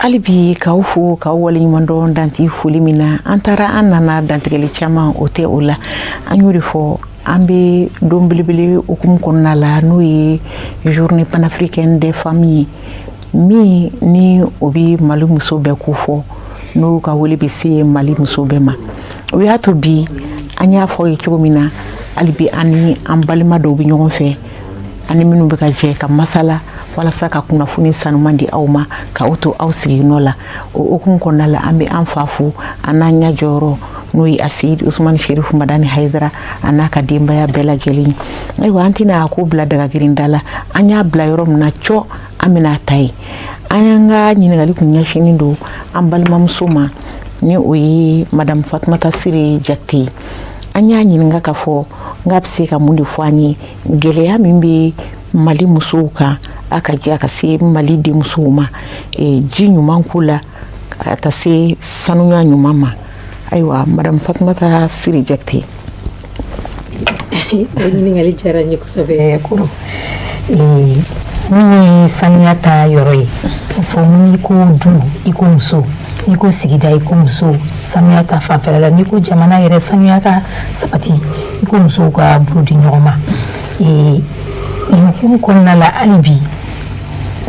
alibi k'aw fo k'aw waleɲuman dɔn danti foli min na an taara an nana dantigɛli caman o tɛ o la an y'o de fɔ an bɛ don belebele hukumu kɔnɔna la n'o ye journée panafricaine des familles min ni o bɛ Mali muso bɛɛ ko fɔ n'o ka wele bɛ se Mali muso bɛɛ ma o y'a to bi an y'a fɔ ye cogo min na alibi ani an balima dɔw bɛ ɲɔgɔn fɛ ani minnu bɛ ka jɛ ka masala walasa ka kunnafoni sanuman di aw ma ka aw to aw sigiyɔrɔ la o hukumu kɔnɔna la an bɛ an fa fo an n'an ɲɛ jɔyɔrɔ n'o ye Asidi Usumani Sherifu Madani Hayidara a n'a ka denbaya bɛɛ lajɛlen ayiwa an tɛna a ko bila dagagirinda la an y'a bila yɔrɔ min na cɔ an bɛna ta ye an y'an ka ɲininkali kun ɲɛsinnen don an balimamuso ma ni o ye Madame Fatumata Sire Jakite an y'a ɲininka k'a fɔ n k'a bɛ se ka mun de fɔ an ye gɛlɛya min bɛ Mali musow kan a ka jɛ a ka se Mali denmusow ma ji ɲuman ko la ka taa se sanuya ɲuman ma ayiwa Madame Fatumata Sire Jakite o ɲininkali diyara n ye kosɛbɛ koro min ye sanuya ta yɔrɔ ye fɔ n'i ko du i ko muso n'i ko sigida i ko muso sanuya ta fanfɛla la n'i ko jamana yɛrɛ sanuya ka sabati i ko musow ka bolo di ɲɔgɔn ma hukumu kɔnɔna la hali bi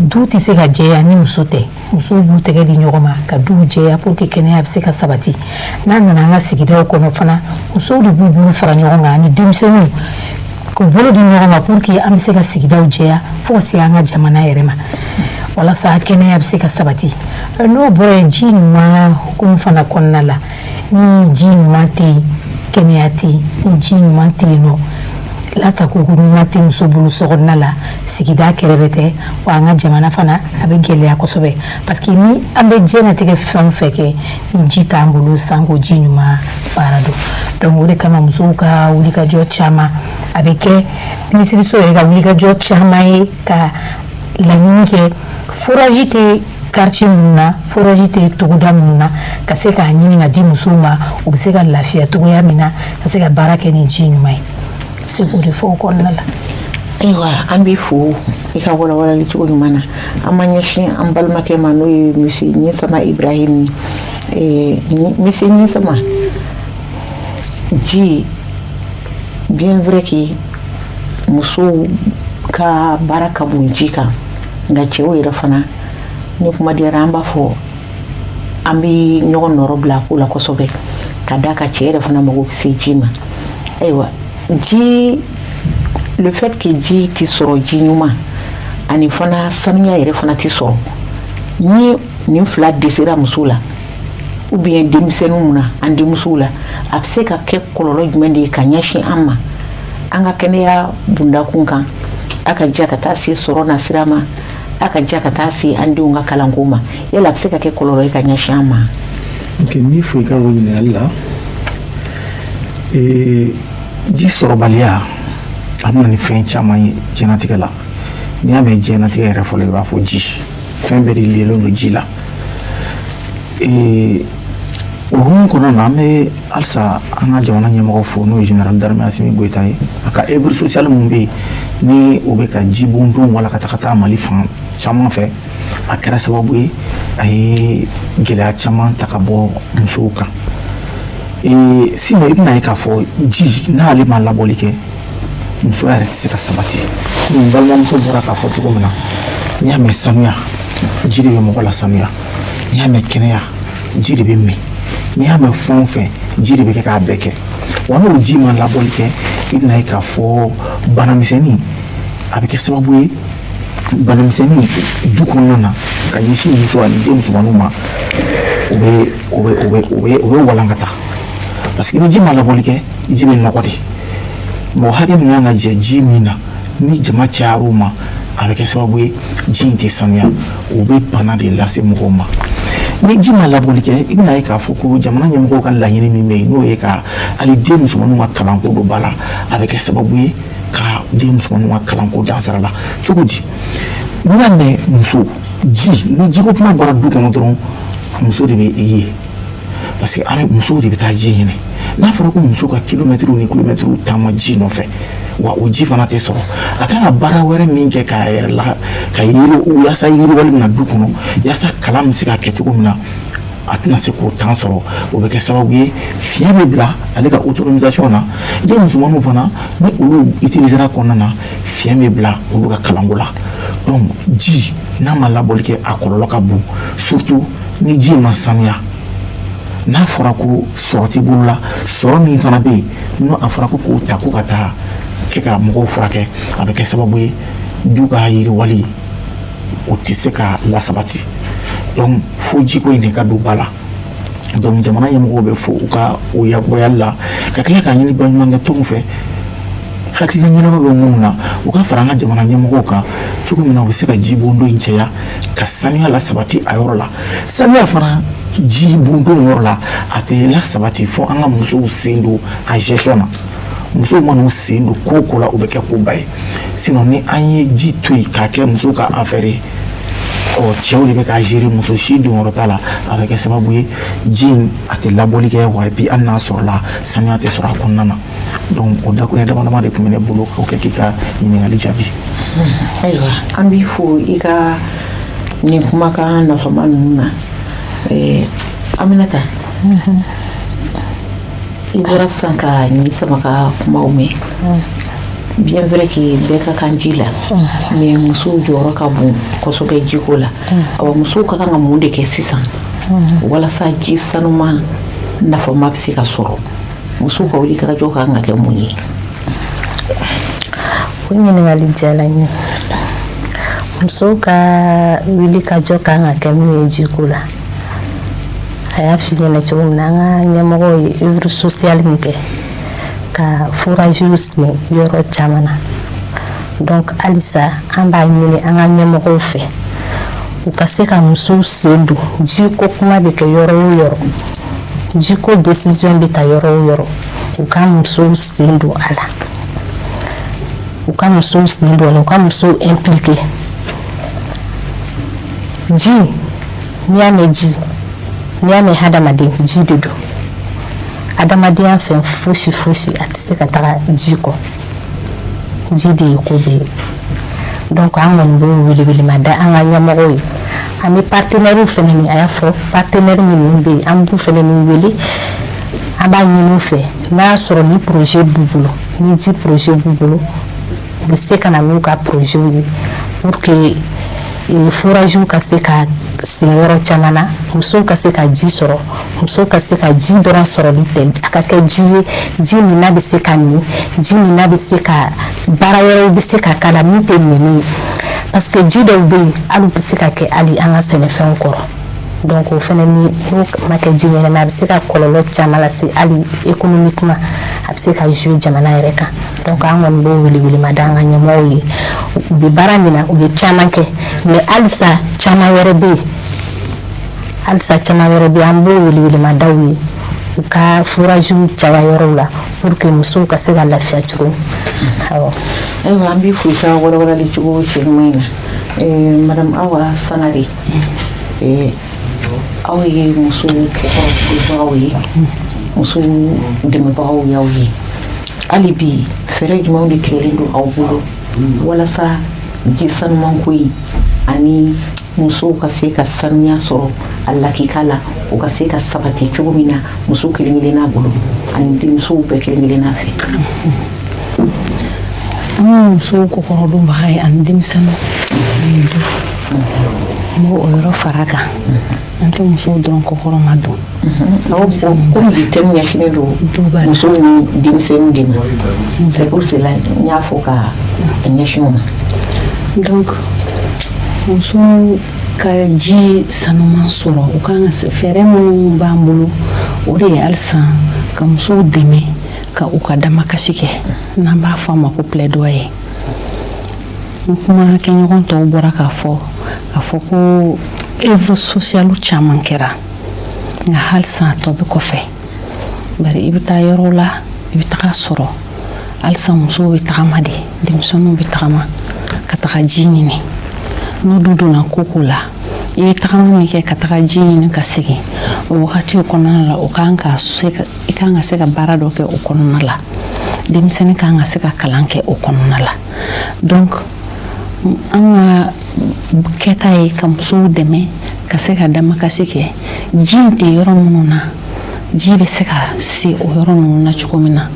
du tɛ se ka jɛya ni muso tɛ musow b'u tɛgɛ di ɲɔgɔn ma ka duw jɛya pour que kɛnɛya bɛ se ka sabati n'a nana an ka sigidaw kɔnɔ fana musow de b'u bolo fara ɲɔgɔn kan ani denmisɛnninw k'u bolo di ɲɔgɔn ma pour que an bɛ se ka sigidaw jɛya fo ka se an ka jamana yɛrɛ ma walasa kɛnɛya bɛ se ka sabati n'o bɔra yen ji ɲuman hukumu fana kɔnɔna la ni ji ɲuman tɛ yen kɛnɛya tɛ yen ni ji ɲuman tɛ yen nɔ lasago ɲuman tɛ muso bolo sokɔnɔna la sigida kɛrɛfɛ tɛ wa an ka jamana fana a bɛ gɛlɛya kosɛbɛ parce que ni an bɛ diɲɛlatigɛ fɛn o fɛn kɛ ni ji t'an bolo sanko ji ɲuman baara don donc o de kama musow ka wulikajɔ caman a bɛ kɛ minisiriso yɛrɛ ka wulikajɔ caman ye ka laɲini kɛ foraji tɛ quartier minnu na foraji tɛ togoda minnu na ka se k'a ɲini ka di musow ma u bɛ se ka lafiya togoya min na ka se ka baara kɛ ni ji ɲuman ye se k'o de fɔ o kɔnɔna la ayiwa an bɛ fo i ka walawalali cogo ɲuman na an ma ɲɛsin an balimakɛ ma n'o ye Monsieur Ɲɛsama Ibrahim Monsieur Ɲɛsama ji bien vrai que musow ka baara ka bon ji kan nka cɛw yɛrɛ fana ni kuma diyara an b'a fɔ an bɛ ɲɔgɔn nɔrɔ bila ko la kosɛbɛ ka da ka cɛ yɛrɛ fana mago bɛ se ji ma ayiwa ji le fait que ji tɛ sɔrɔ ji ɲuman ani fana sanuya yɛrɛ fana tɛ sɔrɔ ni nin fila dɛsɛra muso la ou bien denmisɛnninw na an denmusow la a bɛ se ka kɛ kɔlɔlɔ jumɛn de ye ka ɲɛsin an ma an ka kɛnɛya bundakun kan a ka diya ka taa se sɔrɔ na sira ma a ka diya ka taa se an denw ka kalanko ma yala a bɛ se ka kɛ kɔlɔlɔ ye ka ɲɛsin an ma. ok min fɔ i ka o ɲininkali la ji sɔrɔbaliya a bɛ na ni fɛn caman ye diɲɛlatigɛ la n'i y'a mɛn diɲɛlatigɛ yɛrɛ fɔlɔ i b'a fɔ ji fɛn bɛɛ de lielen don ji la o hukumu kɔnɔna na an bɛ halisa an ka jamana ɲɛmɔgɔ fo n'o ye général d'armée Asimi Goyita ye a ka œuvre sociale mun bɛ yen ni o bɛ ka jibon don walakata ka taa Mali fan caman fɛ a kɛra sababu ye a ye gɛlɛya caman ta ka bɔ musow kan sinon i bɛna ye k'a fɔ ji n'ale ma labɔli kɛ muso yɛrɛ tɛ se ka sabati komi balimamuso bɔra k'a fɔ cogo min na n'i y'a mɛn sanuya ji de bɛ mɔgɔ la sanuya n'i y'a mɛn kɛnɛya ji de bɛ min n'i y'a mɛn fɛn o fɛn ji de bɛ kɛ k'a bɛɛ kɛ wa n'o ji ma labɔli kɛ i bɛna ye k'a fɔ banamisɛnnin a bɛ kɛ sababu ye banamisɛnnin du kɔnɔna na ka ɲɛsin muso ani den musomanninw ma o bɛ walankata parce que ni ji ma labɔli kɛ ji bɛ nɔgɔ de mɔgɔ hakɛ min kan ka jɛ ji min na ni jama cayar'o ma a bɛ kɛ sababu ye ji in tɛ sanuya o bɛ bana de lase mɔgɔw ma ni ji ma labɔli kɛ i bɛna ye k'a fɔ ko jamana ɲɛmɔgɔw ka laɲini min bɛ yen n'o ye ka hali den musomanninw ka kalanko don ba la a bɛ kɛ sababu ye ka den musomanninw ka kalanko dansara la cogo di n'i y'a mɛn muso ji ni jiko kuma bɔra du kɔnɔ dɔrɔn muso de bɛ i ye parce que musow de bɛ taa ji ɲini n'a fɔra ko muso ka kilomɛtiriw ni kilomɛtiriw taama ji nɔfɛ wa o ji fana tɛ sɔrɔ a kan ka baara wɛrɛ min kɛ k'a yɛrɛ la ka yaasa yiriwali min na du kɔnɔ yaasa kalan bɛ se ka kɛ cogo min na a tɛna se k'o temps sɔrɔ o bɛ kɛ sababu ye fiɲɛ bɛ bila ale ka autonomisation na den musomanninw fana ni olu utilisera kɔnɔna na fiɲɛ bɛ bila olu ka kalanko la donc ji n'a ma labɔli kɛ a kɔlɔlɔ ka bon surtout ni ji ma sanuya n'a fɔra ko sɔrɔ t'i bolo la sɔrɔ min fana bɛ yen n'o a fɔra ko k'o ta ko ka taa kɛ ka mɔgɔw furakɛ a bɛ kɛ sababu ye du ka yiriwali o tɛ se ka lasabati donc fo jiko in de ka don ba la donc jamana ɲɛmɔgɔw bɛ fo u ka o yakubaya la ka tila k'a ɲini baɲumankɛ tɔnw fɛ hakili ɲɛnama bɛ minnu na u ka fara an ka jamana ɲɛmɔgɔw kan cogo min na u bɛ se ka jibondo in cɛya ka sanuya la sabati a yɔrɔ la sanuya fana jibondo yɔrɔ la a tɛ la sabati fo an ka musow sen don a gestion na musow man'u sen don ko o ko la o bɛ kɛ koba ye sinon ni an ye ji to yen k'a kɛ musow ka affaire ye cɛw de bɛ k'a gérer muso si donyɔrɔ t'a la a bɛ kɛ sababu ye ji in a tɛ labɔli kɛ wa et puis hali n'a sɔrɔla sanuya tɛ sɔrɔ a kɔnɔna na donc o dakuruɲɛ dama dama de tun bɛ ne bolo k'o kɛ k'i ka ɲininkali jaabi. Ayiwa an b'i fo i ka nin kumakan nafama ninnu na Aminata i bɔra sisan ka nin sama ka kumaw mɛn bien vrai que bɛɛ ka kan ji la mais musow jɔyɔrɔ ka bon kosɛbɛ jiko la awa musow ka kan ka mun de kɛ sisan walasa ji sanuma nafama bɛ se ka sɔrɔ musow ka wuli ka jɔ ka kan ka kɛ mun ye. O ɲininkali diyara n ye musow ka wuli ka jɔ ka kan ka kɛ mun ye jiko la a y'a f'i ɲɛna cogo min na an ka ɲɛmɔgɔw ye œuvre sociale min kɛ ka foragew sen yɔrɔ caman na donc halisa an b'a ɲini an ka ɲɛmɔgɔw fɛ u ka se ka musow sen don jiko kuma bɛ kɛ yɔrɔ o yɔrɔ jiko décision bɛ ta yɔrɔ o yɔrɔ u ka musow sen don a la u ka musow sen don a la u ka musow impliqué ji n'i y'a mɛn ji n'i y'a mɛn hadamaden ji de don adamadenya fɛn fosi fosi a tɛ se ka taga ji kɔ ji de ye ko bɛɛ ye donc an kɔni b'o welewelemada an ka ɲɛmɔgɔw ye an bɛ partenaires fɛnɛ ni a y'a fɔ partenaires minnu bɛ yen an b'u fɛnɛ ni wele an b'a ɲini u fɛ n'a y'a sɔrɔ ni projet b'u bolo ni ji projet b'u bolo u bɛ se ka na n'u ka projet ye pour que foragew ka se ka sen yɔrɔ caman na musow ka se ka ji sɔrɔ musow ka se ka ji dɔrɔn sɔrɔli tɛ a ka kɛ ji ye ji min n'a bɛ se ka min ji min n'a bɛ se ka baara wɛrɛw bɛ se ka k'a la min tɛ minni ye parce que ji dɔw bɛ yen hali u tɛ se ka kɛ hali an ka sɛnɛfɛnw kɔrɔ donc o fana ni n'o ma kɛ ji ɲɛnama a bɛ se ka kɔlɔlɔ caman lase hali économiquement a bɛ se ka jouer jamana yɛrɛ kan donc an kɔni b'o welewelemada an ka ɲɛmɔgɔw ye u bɛ baara min na u bɛ caman kɛ mais halisa caman wɛrɛ bɛ yen an b'o welewelemadaw ye u ka foragew caya yɔrɔw la pour que musow ka se ka lafiya cogo min awɔ. Ayiwa an b'i fo i ka walawalali cogo cɛ ɲuman in na madame Awa Sangare aw ye muso kɔkɔrɔbagaw ye muso dɛmɛbagaw y'aw ye hali bi fɛɛrɛ jumɛnw de tigɛlen don aw bolo walasa ji sanumanko in ani musow ka se ka sanuya sɔrɔ a lakika la u ka se ka sabati cogo min na muso kelen kelenna bolo ani denmusow bɛɛ kelen kelenna fɛ. An ka musow kɔkɔrɔdonbaga ye ani denmisɛnninw n b'o o yɔrɔ fara kan an tɛ musow dɔrɔn kɔkɔrɔ ma dɔn. Komi bi thème ɲɛsinnen don musow ni denmisɛnninw de ma c'est pour cela n y'a fɔ ka ɲɛsin o ma. Donc musow ka ji sanuman sɔrɔ u kan ka fɛɛrɛ minnu b'an bolo o de ye halisa ka musow dɛmɛ ka u ka damakasi kɛ n'an b'a fɔ a ma ko plaidoyer n kuma kɛɲɔgɔn tɔw bɔra k'a fɔ ko œuvre sociale caman kɛra nka halisa a tɔ bɛ kɔfɛ bari i bɛ taa yɔrɔ la i bɛ taga sɔrɔ halisa musow bɛ tagama de denmisɛnninw bɛ tagama ka taga ji ɲini n'u donna koko la i bɛ tagama min kɛ ka taga ji ɲini ka segin o wagati kɔnɔna la i kan ka se ka baara dɔ kɛ o kɔnɔna la denmisɛnnin kan ka se ka kalan kɛ o kɔnɔna la donc an ka kɛta ye ka musow dɛmɛ ka se ka damakasi kɛ ji tɛ yɔrɔ minnu na ji bɛ se ka se o yɔrɔ ninnu na cogo min na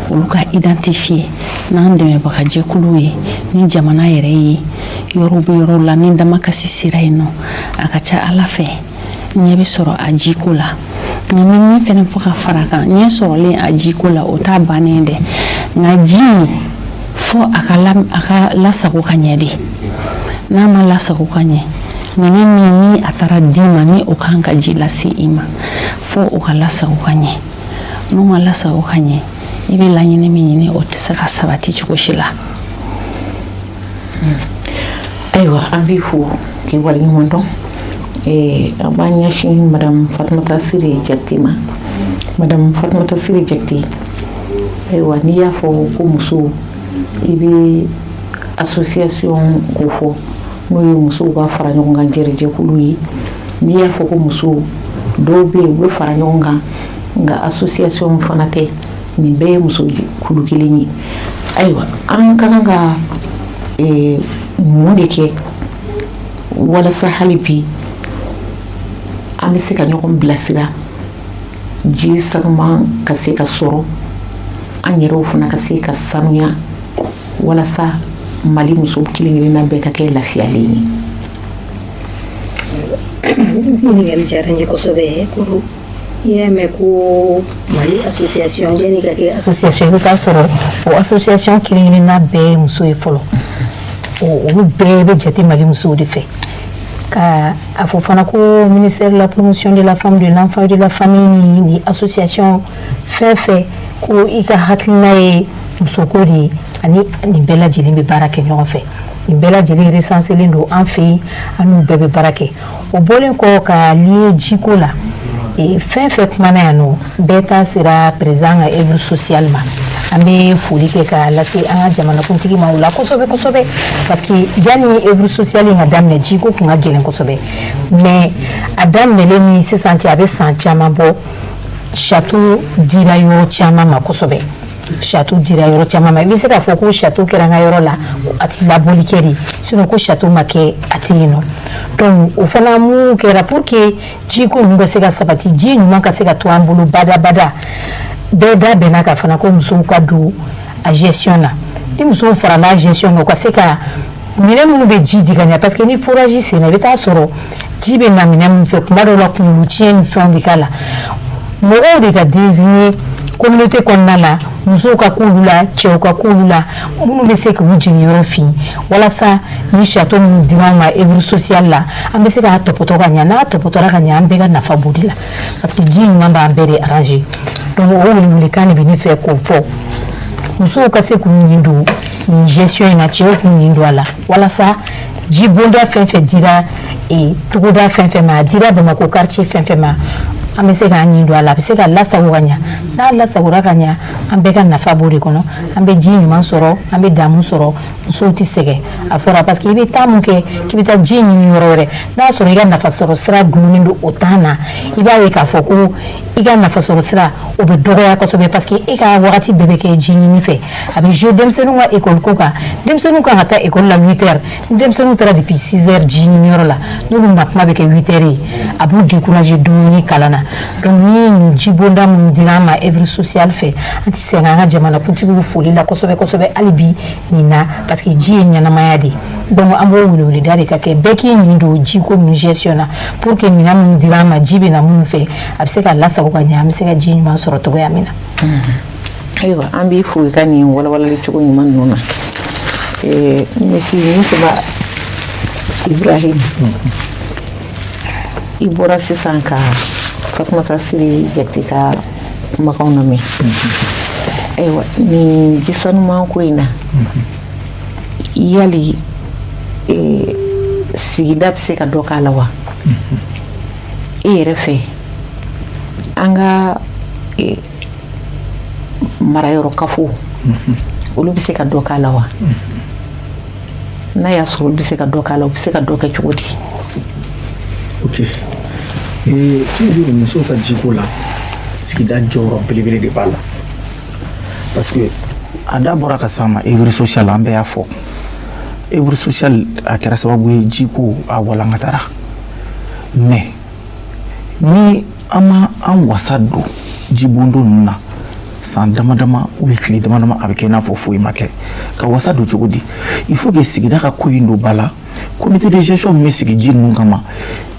olu ka identifier n'an dɛmɛbaga jɛkuluw ye ni jamana yɛrɛ ye yɔrɔ bɛ yɔrɔ la ni damakasi sera yen nɔ a ka ca ala fɛ ɲɛ bɛ sɔrɔ a jiko la nka min fɛnɛ fɔ ka fara kan ɲɛ sɔrɔlen a jiko la o t'a bannen dɛ nka ji fo a ka lasago ka ɲɛ de n'a ma lasago ka ɲɛ minɛn min ni a taara d'i ma ni o kan ka ji lase i ma fo o ka lasago ka ɲɛ n'o ma lasago ka ɲɛ i bɛ laɲini min ɲini o tɛ se ka sabati cogo si la. ayiwa an b'i fo k'i waleɲuman dɔn an b'a ɲɛsin madame Fatumata Sire Jakite ma. Madame Fatumata Sire Jakite, ayiwa n'i y'a fɔ ko muso i bɛ association ko fɔ n'o ye musow ka fara ɲɔgɔn kan jɛrɛjɛkulu ye n'i y'a fɔ ko muso dɔw bɛ yen u bɛ fara ɲɔgɔn kan nka association fana tɛ nin bɛɛ ye muso kulu kelen ye ayiwa an ka kan ka mun de kɛ walasa hali bi an bɛ se ka ɲɔgɔn bilasira ji sanuman ka se ka sɔrɔ an yɛrɛw fana ka se ka sanuya walasa Mali muso kelen-kelenna bɛɛ ka kɛ lafiyalen ye. Ɲininkali diyara n ye kosɛbɛ Koro. I y'a mɛn ko Mali association yanni ka kɛ association i bɛ taa sɔrɔ o association kelen-kelenna bɛɛ ye muso ye fɔlɔ olu bɛɛ bɛ jate Mali musow de fɛ ka a fɔ fana ko ministère de la promotion de la femme, de l'enfant et de la famille ni association fɛn fɛn ko i ka hakilina ye musoko de ye ani nin bɛɛ lajɛlen bɛ baara kɛ ɲɔgɔn fɛ nin bɛɛ lajɛlen recensélen don an fɛ yen an n'u bɛɛ bɛ baara kɛ o bɔlen kɔ ka lié jiko la fɛn fɛn kumana yan nɔ bɛɛ ta sera président ka œuvre sociale ma an bɛ foli kɛ ka lase an ka jamanakuntigi ma o la kosɛbɛ kosɛbɛ parce que jani œuvre sociale in ka daminɛ jiko kun ka gɛlɛn kosɛbɛ mais a daminɛlen ni sisan cɛ a bɛ san caman bɔ château dira yɔrɔ caman ma kosɛbɛ château dira yɔrɔ caman ma i bɛ se k'a fɔ ko château kɛra an ka yɔrɔ la a ti labɔli kɛ de sinon ko château ma kɛ a tɛ yen nɔ donc o fana mun kɛra pour que jiko ninnu ka se ka sabati ji ɲuman ka se ka to an bolo badabada bɛɛ da bɛnna ka fana ko musow ka don a gestion na ni musow farala a gestion na u ka se ka minɛn minnu bɛ ji di ka ɲɛ parce que ni forage senna i bɛ taa sɔrɔ ji bɛ na minɛn minnu fɛ tuma dɔw la kunkolo tiɲɛ ni fɛnw bɛ k'a la mɔgɔw de ka désigner communauté kɔnɔna la musow ka k'olu la cɛw ka k'olu la minnu bɛ se k'u jiginyɔrɔ fin walasa ni château minnu dira an ma œuvre sociale la an bɛ se k'a tɔpɔtɔ ka ɲɛ n'a tɔpɔtɔra ka ɲɛ an bɛɛ ka nafa b'o de la parce que ji ɲuman b'an bɛɛ de arranger donc o welewelekan de bɛ ne fɛ k'o fɔ musow ka se k'u ɲin don nin gestion in na cɛw k'u ɲin don a la walasa ji bonda fɛn fɛn dira togoda fɛn fɛn ma a dira Bamakɔ quartier fɛn fɛn ma an bɛ se k'an ɲin don a la a bɛ se ka lasago ka ɲɛ n'a lasagora ka ɲɛ an bɛɛ ka nafa b'o de kɔnɔ an bɛ ji ɲuman sɔrɔ an bɛ damu sɔrɔ musow tɛ sɛgɛn a fɔra parce que i bɛ taa mun kɛ k'i bɛ taa ji ɲini yɔrɔ wɛrɛ n'a sɔrɔ i ka nafa sɔrɔ sira gulonnen don o temps na i b'a ye k'a fɔ ko i ka nafa sɔrɔ sira o bɛ dɔgɔya kosɛbɛ parce que e ka wagati bɛɛ bɛ kɛ ji ɲini fɛ a bɛ jouer denmisɛnninw ka école ko kan denmisɛnninw kan ka taa école la 8 heures ni denmisɛnninw taara depuis 6 heures ji ɲini yɔrɔ la n'olu na kuma bɛ kɛ 8 heures ye a b'u décourager dɔɔni kalan na donc ni nin ji bonda minnu dira an ma œuvre sociale fɛ an tɛ sɛgɛn an ka jamanakuntigiw foli la kosɛbɛ kosɛbɛ hali bi nin na parce que ji ye ɲɛnamaya de donc an b'o weleweleda de ka kɛ bɛɛ k'i ɲin don jiko min gestion na pour que minɛn minnu dira an ma ji bɛ na minnu fɛ a bɛ se ka lasago ka ɲɛ an bɛ se ka ji ɲuman sɔrɔ cogoya min na. ayiwa an b'i fo i ka nin walawalali cogo ɲuman ninnu na Miseba Ibrahim i bɔra sisan ka Fatumata Sire Jakite ka kumakanw lamɛn ayiwa nin ji sanuman ko in na yali sigida bɛ se ka dɔ k'a la wa e yɛrɛ fɛ an ka marayɔrɔkafo olu bɛ se ka dɔ k'a la wa n'a y'a sɔrɔ olu bɛ se ka dɔ k'a la u bɛ se ka dɔ kɛ cogo di. ok toujours musow ka jiko la sigida jɔyɔrɔ belebele de b'a la parce que a da bɔra ka s'an ma œuvre sociale an bɛɛ y'a fɔ œuvre sociale a kɛra sababu ye jiko a walankatara mais ni an ma an wasa don jibondo ninnu na san dama dama ou bien tile dama dama a bɛ kɛ i n'a fɔ foyi ma kɛ ka wasa don cogo di il faut que sigida ka ko in don ba la comité de gestion min bɛ sigi ji ninnu kama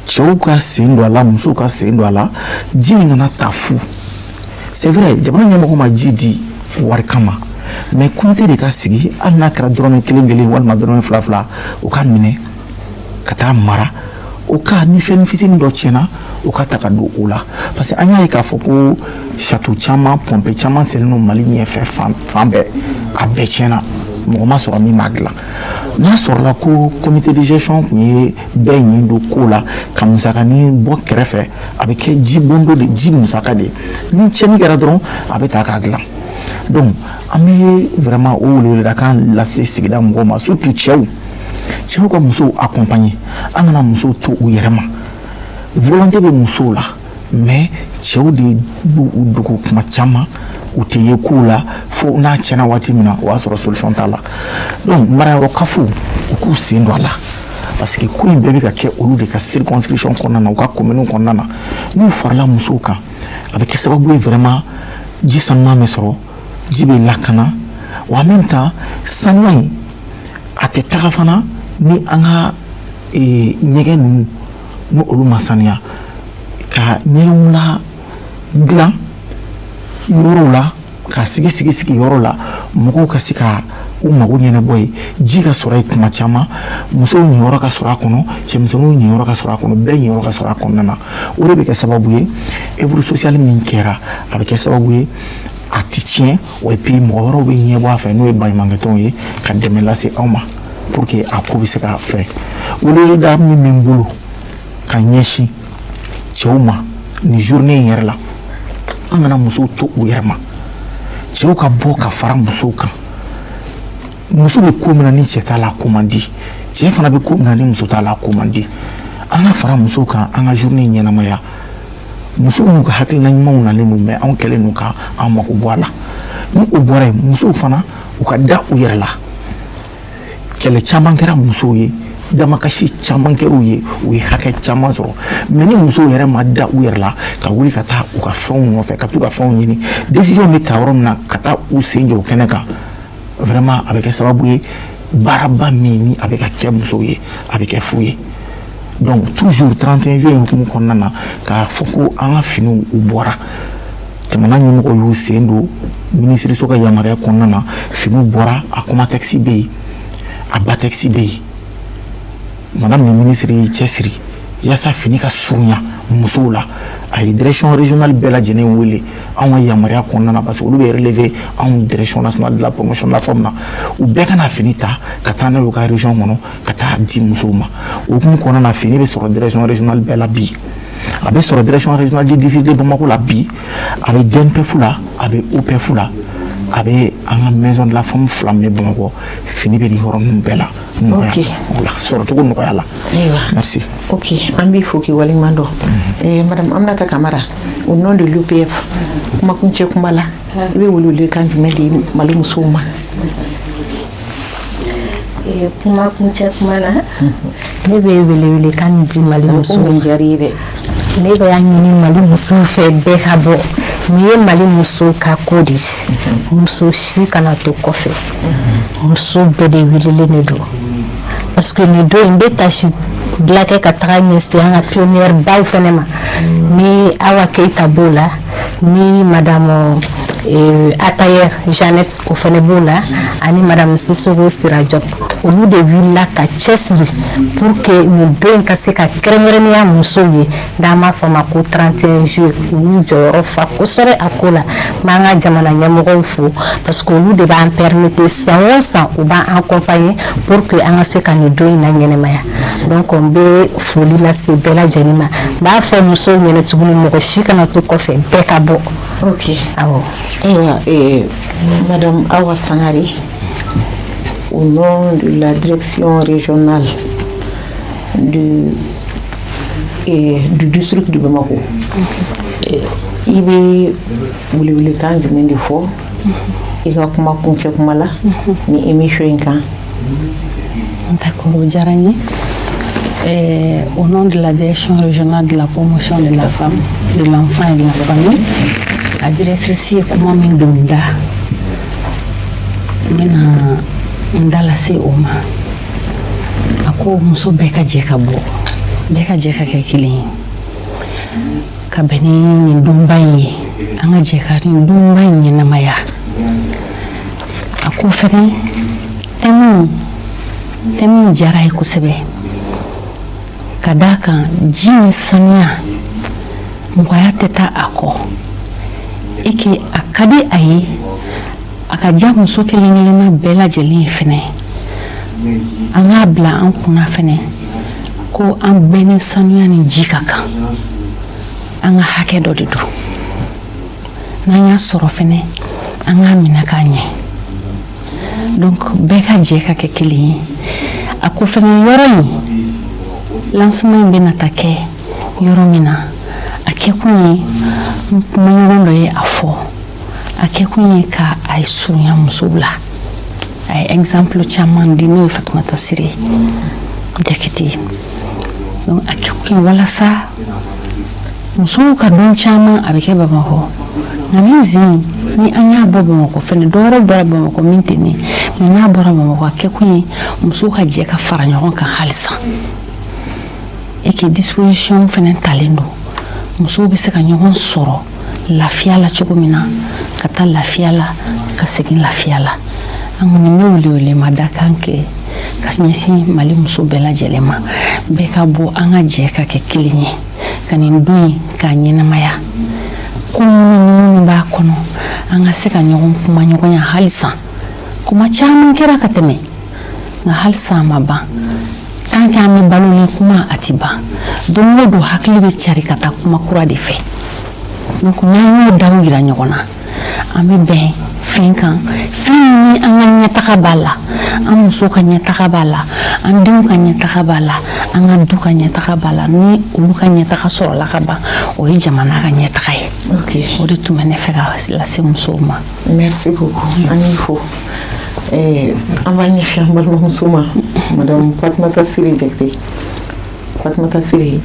cɛw ka sen don a la musow ka sen don a la ji in kana taa fu c'est vrai jamana ɲɛmɔgɔ ma ji di wari kama mais comité de ka sigi hali n'a kɛra dɔrɔmɛ kelen kelen walima dɔrɔmɛ fila fila o ka minɛ ka taa mara o ka ni fɛn fitinin dɔ tiɲɛna o ka ta ka don o la parce que an y'a ye k'a fɔ ko château caman pompe caman selen no Mali ɲɛfɛ fan bɛɛ a bɛɛ tiɲɛna mɔgɔ ma sɔrɔ min b'a dilan n'a sɔrɔla ko comité de gestion tun ye bɛɛ ɲin don ko la ka musakanin bɔ kɛrɛfɛ a bɛ kɛ ji bondo de ji musaka de ni tiɲɛni kɛra dɔrɔn a bɛ ta k'a dilan donc an bɛ vraiment o weleweledakan lase sigida mɔgɔw ma surtout cɛw ka musow accompagner an kana musow to u yɛrɛ ma volonté bɛ musow la mais cɛw de b'u dogo kuma caman u tɛ ye kow la fo n'a tiɲɛna waati min na o y'a sɔrɔ solution t'a la donc marayɔrɔkafow u k'u sen don a la parce que ko in bɛɛ bɛ ka kɛ olu de ka circonscription kɔnɔna na u ka commune kɔnɔna na n'u farala musow kan a bɛ kɛ sababu ye vraiment ji sanuman bɛ sɔrɔ ji bɛ lakana wa en même temps sanuya in a tɛ taga fana ni an ka ɲɛgɛn ninnu ni olu ma sanuya ka ɲɛgɛnw la dilan yɔrɔw la ka sigi yɔrɔ la mɔgɔw ka se ka u mago ɲɛnabɔ ye ji ka sɔrɔ ye kuma caman musow ɲɛyɔrɔ ka sɔrɔ a kɔnɔ cɛmisɛnninw ɲɛyɔrɔ ka sɔrɔ a kɔnɔ bɛɛ ɲɛyɔrɔ ka sɔrɔ a kɔnɔna na o de bɛ kɛ sababu ye œuvre sociale min kɛra a bɛ kɛ sababu ye a ti tiɲɛ wa et puis mɔgɔ wɛrɛw bɛ ɲɛbɔ a fɛ n'o ye baɲumankɛtɔnw ye ka dɛmɛ lase anw ma pour que a ko bɛ se ka fɛ weleweleda min bɛ n bolo ka ɲɛsin cɛw ma nin journée in yɛrɛ la an kana musow to u yɛrɛ ma cɛw ka bɔ ka fara musow kan muso bɛ ko min na ni cɛ t'a la ko man di cɛ fana bɛ ko min na ni muso t'a la ko man di an ka fara musow kan an ka journée in ɲɛnamaya musow n'u ka hakilina ɲumanw nalen don mais anw kɛlen don ka an mako bɔ a la ni o bɔra yen musow fana u ka da u yɛrɛ la kɛlɛ caman kɛra musow ye damakasi caman kɛra u ye hakɛ caman sɔrɔ mais ni musow yɛrɛ ma da u yɛrɛ la ka wuli ka taa u ka fɛnw nɔfɛ ka t'u ka fɛnw ɲini décision bɛ ta yɔrɔ min na ka taa u sen jɔ kɛnɛ kan vraiment a bɛ kɛ sababu ye baaraba min ni a bɛ ka kɛ musow ye a bɛ kɛ fu ye donc toujours 31 juillet hukumu kɔnɔna na k'a fɔ ko an ka finiw u bɔra jamana ɲɛmɔgɔ y'u sen don minisiriso ka yamaruya kɔnɔna na finiw bɔra a kɔmatɛkisi bɛ yen a batɛkisi bɛ yen madame le ministre y'i cɛsiri yaasa fini ka surunya musow la a ye direction régionale bɛɛ lajɛlen wele anw ka yamaruya kɔnɔna na parce que olu bɛ relever anw direction nationale de la promotion de la femme na u bɛɛ kana fini ta ka taa n'a ye u ka région kɔnɔ ka taa di musow ma o hukumu kɔnɔna na fini bɛ sɔrɔ direction régionale bɛɛ la bi a bɛ sɔrɔ direction régionale du district de Bamako la bi a bɛ DNPF la a bɛ OPF la a bɛ an ka maison de la femme fila min bɛ Bamakɔ fini bɛ nin yɔrɔ ninnu bɛɛ la ok sɔrɔ cogo nɔgɔya la merci ok an b'i fo k'i waleɲuman dɔn madame Aminata Kamara au nom de l'UPF kumakuncɛ kuma la i bɛ welewelekan jumɛn di Mali musow ma kumakuncɛ kuma la ne bɛ welewelekan di Mali musow ma ne bɛ y'a ɲini Mali musow fɛ bɛɛ ka bɔ nin ye Mali musow ka ko de muso si kana to kɔfɛ muso bɛɛ de welelen de don parce que nin don in bɛ tasi bila kɛ ka taga ɲɛsin an ka pionnière baw fɛnɛ ma ni Awa Keita b'o la ni madame Atayer Jeannette o fɛnɛ b'o la ani madame Sissoco Sira Diop olu de wulila ka cɛsiri pour que nin don in ka se ka kɛrɛnkɛrɛnnenya musow ye n'an b'a fɔ ma ko 31 juillet olu jɔyɔrɔ fa kosɛbɛ a ko la n b'an ka jamana ɲɛmɔgɔw fo parce que olu de b'an permettre san o san u b'an accompagner pour que an ka se ka nin don in na ɲɛnɛmaya donc n bɛ foli lase bɛɛ lajɛlen ma n b'a fɔ musow ɲɛna tuguni mɔgɔ si kana to kɔfɛ bɛɛ ka bɔ ok awɔ ayiwa madame Awa Sangare au nom de la direction régionale du district de Bamako i bɛ welewelekan jumɛn de fɔ k'i ka kuma kuncɛ kuma la ni émission in kan. D'accord, au diyara n ye. Au nom de la direction régionale de la promotion de la femme, de l'enfant et de la famille, la directrice ye kuma min don da n bɛna n da lase o ma. A ko muso bɛɛ ka jɛ ka bɔ, bɛɛ ka jɛ ka kɛ kelen ye ka bɛn ni nin donba in ye, an ka jɛ ka nin donba in ɲɛnamaya. A ko fɛnɛ tɛmi diyara ye kosɛbɛ ka d'a kan ji ni sanuya mɔgɔya tɛ taa a kɔ et que a ka di a ye a ka diya muso kelen kelenna bɛɛ lajɛlen ye fɛnɛ an k'a bila an kunna fɛnɛ ko an bɛɛ ni sanuya ni ji ka kan, an ka hakɛ dɔ de don. N'an y'a sɔrɔ fɛnɛ an k'a minɛ k'a ɲɛ. Donc bɛɛ ka jɛ ka kɛ kelen ye. A ko fɛnɛ yɔrɔ in lancement in bɛna ta kɛ yɔrɔ min na, a kɛkun ye kumaɲɔgɔn dɔ ye a fɔ, a kɛkun ye ka a surunya musow la. A ye exemple caman di n'o ye Fatumata Sire Jakite. Donc a kɛkun ye walasa musow ka dɔn caman a bɛ kɛ Bamakɔ. Nka ni zin ni an y'a bɔ Bamakɔ fɛnɛ dɔwɛrɛ bɔra Bamakɔ min tɛ ne mais n'a bɔra Bamakɔ a kɛkun ye musow ka jɛ ka fara ɲɔgɔn kan halisa et que disposition fɛnɛ talen don musow bɛ se ka ɲɔgɔn sɔrɔ lafiya la cogo min na ka taa lafiya la ka segin lafiya la. An kɔni bɛ wele ma da kan kɛ ka ɲɛsin Mali muso bɛɛ lajɛlen ma, bɛɛ ka bɔ an ka jɛ ka kɛ kelen ye ka nin don in k'a ɲɛnamaya. Ko minnu b'a kɔnɔ an ka se ka ɲɔgɔn kuma ɲɔgɔnya halisa. Kuma caman kɛra ka tɛmɛ nka halisa a ma ban. Tant que an bɛ balolen kuma a ti ban. Don o don hakili bɛ cari ka taa kuma kura de fɛ. Donc n'an y'o daw yira ɲɔgɔn na an bɛ bɛn fɛn kan, fɛn min an ka ɲɛtaga b'a la, an muso ka ɲɛtaga b'a la, an denw ka ɲɛtaga b'a la, an ka du ka ɲɛtaga b'a la. Ni olu ka ɲɛtaga sɔrɔla ka ban o ye jamana ka ɲɛtaga ye. O de tun bɛ ne fɛ ka lase musow ma. Merci beaucoup. An y'i fo. An b'a ɲɛsin an balimamuso ma Madame Fatumata Sire Jakite. Fatumata Sire,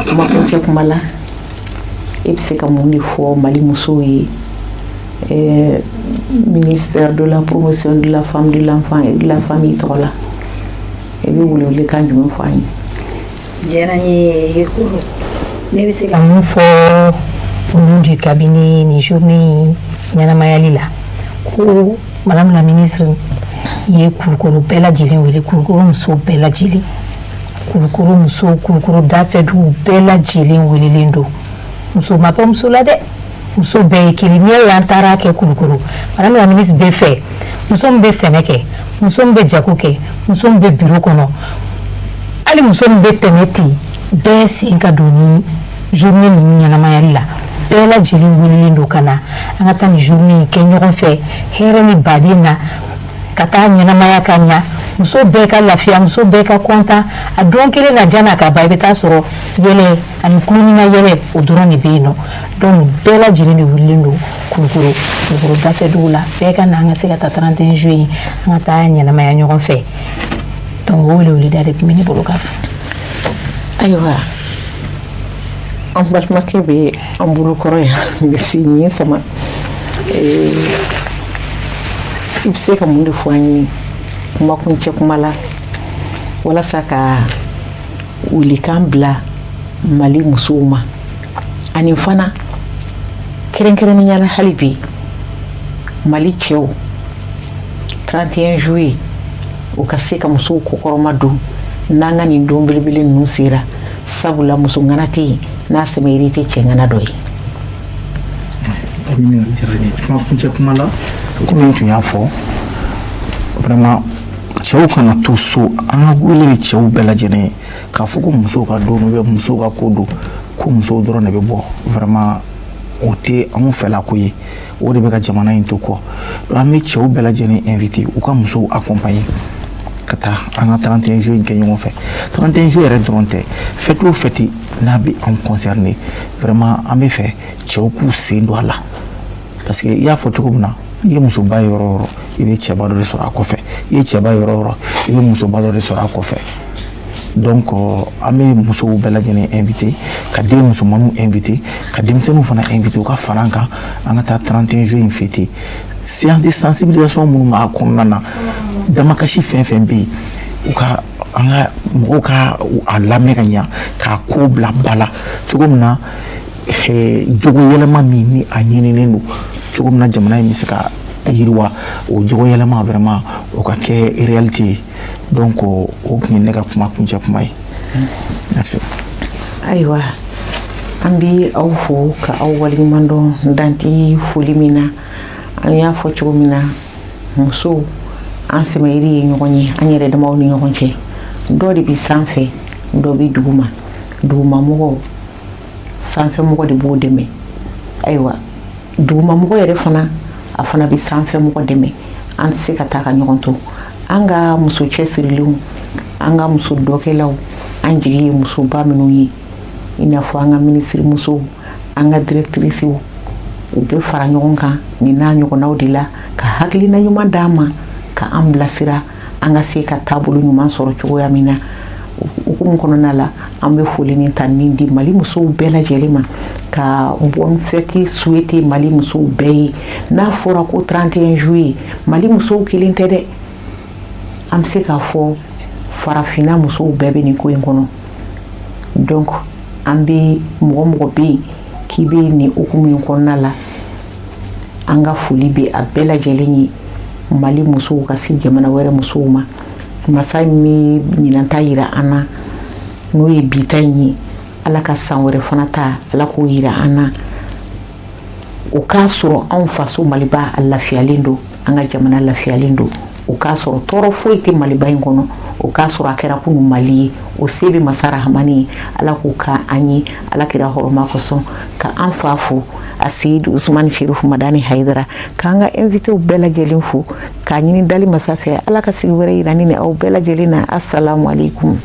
kuma kuncɛ kuma la i bɛ se ka mun de fɔ Mali musow ye ministère de la promotion de la femme, de l'enfant et de la famille tɔgɔ la? I bɛ welewelekan jumɛn fɔ an ye? Diyara n ye Koro. Ne bɛ se ka mun fɔ au nom du cabinet ni journée ɲɛnamayali la ko Madame la ministre ye Kulukoro bɛɛ lajɛlen wele, Kulukoro muso bɛɛ lajɛlen, Kulukoro muso, Kulukoro dafɛdugu bɛɛ lajɛlen welelen don. Muso ma bɔ muso la dɛ, muso bɛɛ ye kelen. N'i y'an taara kɛ Kulukoro, Madame la ministre bɛɛ fɛ, muso min bɛ sɛnɛ kɛ, muso min bɛ jago kɛ, muso min bɛ bureau kɔnɔ, hali muso min bɛ tɛmɛ ten, bɛɛ sen ka don ni journée ninnu ɲɛnamayali la. Bɛɛ lajɛlen welelen don ka na an ka taa nin journée kɛ ɲɔgɔn fɛ hɛrɛ ni baden na ka taa ɲɛnamaya ka ɲa, muso bɛɛ ka lafiya, muso bɛɛ ka content. A don kelen na jan'a ka ban i bɛ taa sɔrɔ yɛlɛ ani kulonina yɛlɛ o dɔrɔn de bɛ yen nɔ. Donc bɛɛ lajɛlen de welelen don Kulukoro dafɛdugu la, bɛɛ ka na an ka se ka taa 31 juillet an ka taa ɲɛnamaya ɲɔgɔn fɛ. Donc o weleweleda de tun bɛ ne bolo k'a fɔ. Ayiwa, an balimakɛ bɛ an bolokɔrɔ yan bɛ se ɲɛ sama. I bɛ se ka mun de fɔ an ye kuma kuncɛ kuma la walasa ka welekan bila Mali musow ma ani fana kɛrɛnkɛrɛnnenya la hali bi Mali cɛw 31 juillet u ka se ka musow kokɔrɔma don n'an ka nin don belebele ninnu sera, sabula muso ŋana tɛ yen n'a sɛmɛyiri tɛ cɛ ŋana dɔ ye. Kuma kuncɛ kuma la komi n tun y'a fɔ vraiment cɛw kana to so, an ka wele ni cɛw bɛɛ lajɛlen ye k'a fɔ ko musow ka don ou musow ka ko don ko musow dɔrɔn de bɛ bɔ. Vraiment o tɛ anw fɛla ko ye, o de bɛ ka jamana in to kɔ. Donc an bɛ cɛw bɛɛ lajɛlen invité u ka musow accompagner ka taa an ka 31 juillet kɛ ɲɔgɔn fɛ. 31 juillet yɛrɛ dɔrɔn tɛ, fête o fête n'a bɛ anw concerné, vraiment an bɛ fɛ cɛw k'u sen don a la parce que i y'a fɔ cogo min na i ye musoba yɔrɔ o yɔrɔ i bɛ cɛba dɔ de sɔrɔ a kɔfɛ i ye cɛba yɔrɔ o yɔrɔ i bɛ musoba dɔ de sɔrɔ a kɔfɛ donc an bɛ musow bɛɛ lajɛlen invité ka den musomanninw invité ka denmisɛnninw fana invité u ka fara an kan an ka taa 31 juillet in fêter séance de sensibilisation minnu b'a kɔnɔna na damakasi fɛn fɛn bɛ yen u ka an ka mɔgɔw ka a lamɛn ka ɲa k'a ko bila ba la cogo min na jogo yɛlɛma min ni a ɲininen don cogo min na jamana in bɛ se ka yiriwa o jogo yɛlɛma vraiment o ka kɛ réalité ye donc o tun ye ne ka kuma kuncɛ kuma ye merci. Ayiwa an bɛ aw fo ka aw waleɲuman dɔn danti foli min na an y'a fɔ cogo min na musow an sɛmɛyiri ye ɲɔgɔn ye an yɛrɛ damaw ni ɲɔgɔn cɛ dɔ de bɛ sanfɛ dɔ bɛ duguma dugumamɔgɔ sanfɛmɔgɔ de b'o dɛmɛ ayiwa dugumamɔgɔ yɛrɛ fana a fana bɛ sanfɛmɔgɔ dɛmɛ an tɛ se ka taa ka ɲɔgɔn to an ka muso cɛsirilenw an ka muso dɔkɛlaw an jigi ye musoba minnu ye i n'a fɔ an ka minisiri musow an ka directricew u bɛ fara ɲɔgɔn kan nin n'a ɲɔgɔnnaw de la ka hakilina ɲuman d'an ma ka an bilasira an ka se ka taabolo ɲuman sɔrɔ cogoya min na hukumu kɔnɔna la an bɛ foli ni tani di Mali musow bɛɛ lajɛlen ma ka bonne fête souhaiter Mali musow bɛɛ ye n'a fɔra ko 31 juillet Mali musow kelen tɛ dɛ an bɛ se k'a fɔ farafinna musow bɛɛ bɛ nin ko in kɔnɔ donc an bɛ mɔgɔ bɛ yen k'i bɛ nin hukumu in kɔnɔna la an ka foli bɛ a bɛɛ lajɛlen ye Mali musow ka se jamana wɛrɛ musow ma masa min bɛ ɲinanta yira an na n'o ye bita in ye ala ka san wɛrɛ fana ta ala k'o yira an na o k'a sɔrɔ anw faso Maliba a lafiyalen don an ka jamana lafiyalen don o k'a sɔrɔ tɔɔrɔ foyi tɛ Maliba in kɔnɔ o k'a sɔrɔ a kɛra kunun Mali ye o se bɛ masa rahamani ye ala k'o ka an ye ala kira hɔrɔma kosɔn ka an fa fo a Seyid Usumani Sherifu Madani Hayidara k'an ka invité bɛɛ lajɛlen fo k'a ɲini dali masa fɛ ala ka sigi wɛrɛ yira ni aw bɛɛ lajɛlen na assalamu alaikum.